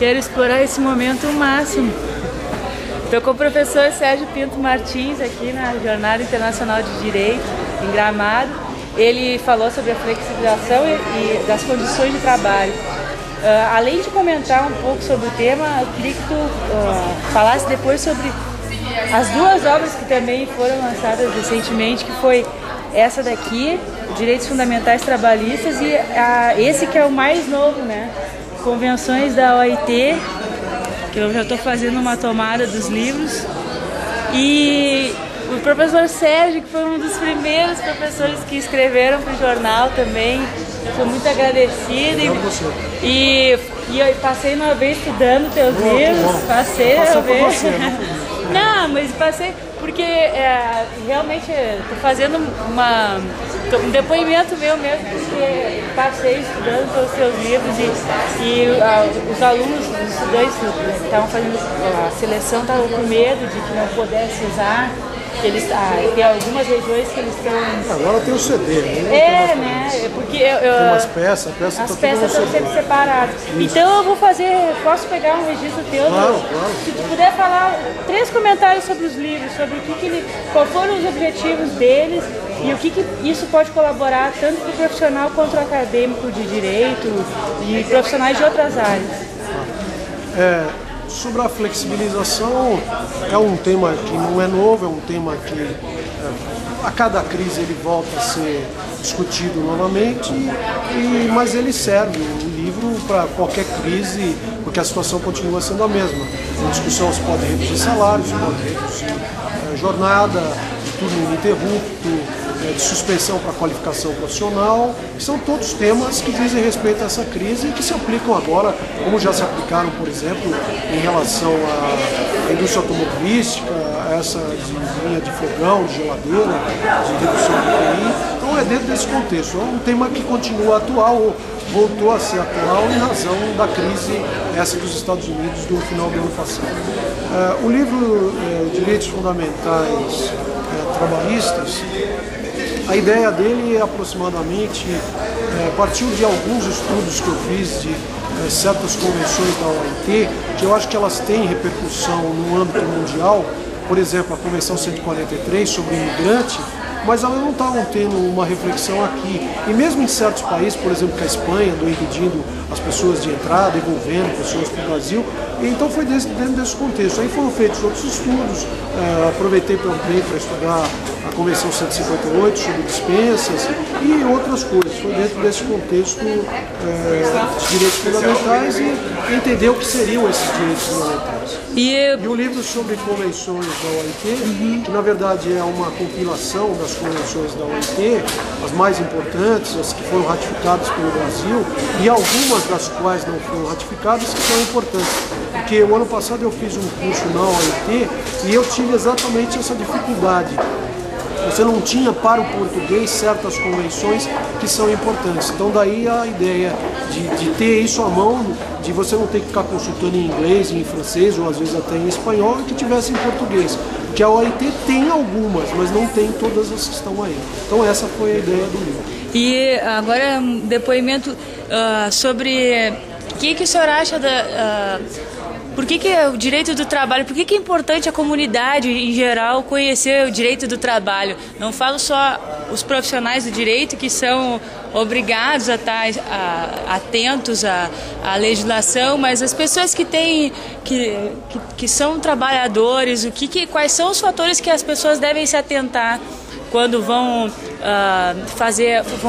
quero explorar esse momento o máximo. Estou com o professor Sérgio Pinto Martins aqui na Jornada Internacional de Direito, em Gramado. Ele falou sobre a flexibilização e das condições de trabalho. Além de comentar um pouco sobre o tema, eu queria que tu falasse depois sobre as duas obras que também foram lançadas recentemente, que foi essa daqui, Direitos Fundamentais Trabalhistas, e esse que é o mais novo, né? Convenções da OIT, que eu já estou fazendo uma tomada dos livros. E o professor Sérgio, que foi um dos primeiros professores que escreveram para o jornal também, eu sou muito agradecida. E eu passei uma vez estudando teus livros, passei uma vez. Não, mas passei porque realmente estou fazendo um depoimento meu mesmo, porque passei estudando pelos seus livros e os alunos, os estudantes que estavam fazendo a seleção estavam com medo de que não pudesse usar. Eles, tem algumas regiões que eles estão... Agora tem o CD, né? Né? Porque tem umas peças, as peças estão sempre separadas. Isso. Então eu vou posso pegar um registro teu? Claro. Se tu puder falar 3 comentários sobre os livros, sobre qual foram os objetivos deles e o que isso pode colaborar tanto para o profissional quanto o acadêmico de direito e profissionais de outras áreas. Sobre a flexibilização, é um tema que não é novo, é um tema que a cada crise ele volta a ser discutido novamente, mas ele serve, o livro, para qualquer crise, porque a situação continua sendo a mesma. A discussão se pode reduzir salários, se pode reduzir jornada, de turno ininterrupto, de suspensão para qualificação profissional, que são todos temas que dizem respeito a essa crise e que se aplicam agora, como já se aplicaram, por exemplo, em relação à indústria automobilística, essa de linha de fogão, de geladeira, de redução do IPI. Então é dentro desse contexto. É um tema que continua atual, voltou a ser atual em razão da crise essa dos Estados Unidos do final do ano passado. O livro Direitos Fundamentais Trabalhistas, a ideia dele é aproximadamente, partiu de alguns estudos que eu fiz de certas convenções da OIT, que eu acho que elas têm repercussão no âmbito mundial, por exemplo, a Convenção 143 sobre o imigrante, mas elas não estavam tendo uma reflexão aqui. E mesmo em certos países, por exemplo, que a Espanha andou impedindo as pessoas de entrar, devolvendo pessoas para o Brasil, então foi dentro desse contexto. Aí foram feitos outros estudos, aproveitei também para estudar a Convenção 158 sobre dispensas e outras coisas. Foi dentro desse contexto dos direitos fundamentais e entender o que seriam esses direitos fundamentais. E o livro sobre convenções da OIT, que na verdade é uma compilação das convenções da OIT, as mais importantes, as que foram ratificadas pelo Brasil, e algumas das quais não foram ratificadas, que são importantes. Porque o ano passado eu fiz um curso na OIT e eu tive exatamente essa dificuldade. Você não tinha para o português certas convenções que são importantes. Então daí a ideia de ter isso à mão, de você não ter que ficar consultando em inglês, em francês ou às vezes até em espanhol, e que tivesse em português. Porque a OIT tem algumas, mas não tem todas as que estão aí. Então essa foi a ideia do livro. E agora um depoimento sobre o que o senhor acha por que o direito do trabalho, por que é importante a comunidade em geral conhecer o direito do trabalho? Não falo só os profissionais do direito que são obrigados a estar atentos à legislação, mas as pessoas que são trabalhadores, quais são os fatores que as pessoas devem se atentar quando vão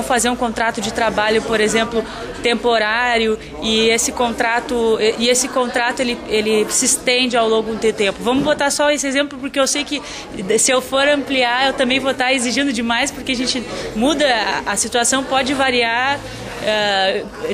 fazer um contrato de trabalho, por exemplo, temporário, e esse contrato ele se estende ao longo do tempo. Vamos botar só esse exemplo porque eu sei que se eu for ampliar eu também vou estar exigindo demais, porque a gente muda, a situação pode variar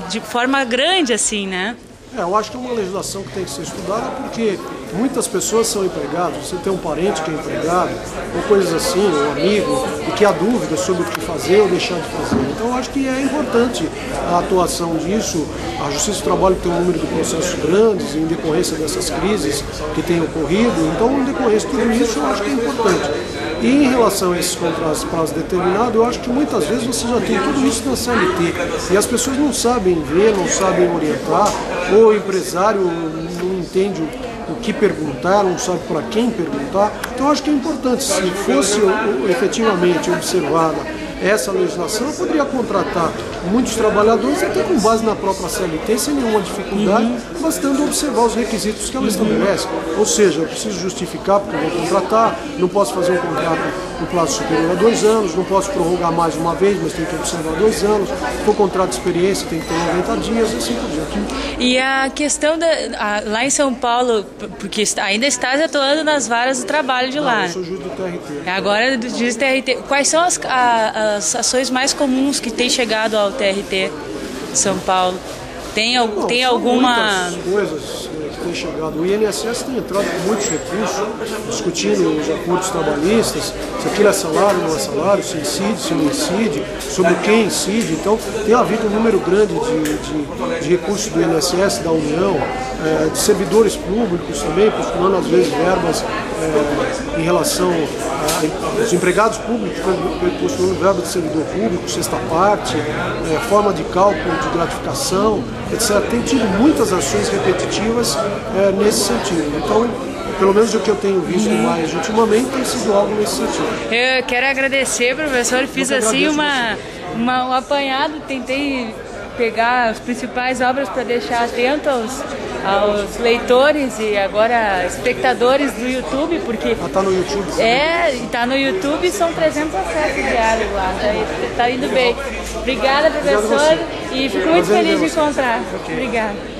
de forma grande assim, né? Eu acho que é uma legislação que tem que ser estudada porque muitas pessoas são empregadas, você tem um parente que é empregado, ou coisas assim, um amigo, e que há dúvidas sobre o que fazer ou deixar de fazer. Então eu acho que é importante a atuação disso. A Justiça do Trabalho tem um número de processos grandes em decorrência dessas crises que têm ocorrido, então em decorrência de tudo isso eu acho que é importante. E em relação a esses contratos de prazo determinado, eu acho que muitas vezes você já tem tudo isso na CLT e as pessoas não sabem ver, não sabem orientar. ou o empresário não entende o que perguntar, não sabe para quem perguntar. Então acho que é importante, se fosse efetivamente observada essa legislação, eu poderia contratar muitos trabalhadores até com base na própria CLT, sem nenhuma dificuldade, bastando observar os requisitos que ela estabelece. Ou seja, eu preciso justificar porque eu vou contratar, não posso fazer um contrato no prazo superior a 2 anos, não posso prorrogar mais uma vez, mas tem que observar 2 anos, se for contrato de experiência tem que ter 90 dias, assim por diante. E a questão lá em São Paulo, porque ainda estás atuando nas varas do trabalho de lá. Eu sou juiz do TRT. Agora do juiz do TRT. Quais são as ações mais comuns que têm chegado ao TRT de São Paulo? Tem alguma... Muitas coisas que têm chegado. O INSS tem entrado com muitos recursos, discutindo os acordos trabalhistas, se aquilo é salário, não é salário, se incide, se não incide, sobre quem incide. Então, tem havido um número grande de recursos do INSS, da União, de servidores públicos também, postulando às vezes verbas em relação aos empregados públicos, postulando verba de servidor público, sexta parte, forma de cálculo de gratificação, etc. Tem tido muitas ações repetitivas nesse sentido. Então, pelo menos o que eu tenho visto mais ultimamente tem sido algo nesse sentido. Eu quero agradecer, professor. Fiz assim um apanhado, tentei pegar as principais obras para deixar atento aos leitores e agora espectadores do YouTube, porque... Tá no YouTube? Tá no YouTube, são 300 acessos diários lá, tá indo bem. Obrigada, professor, e fico muito feliz de encontrar. Okay. Obrigada.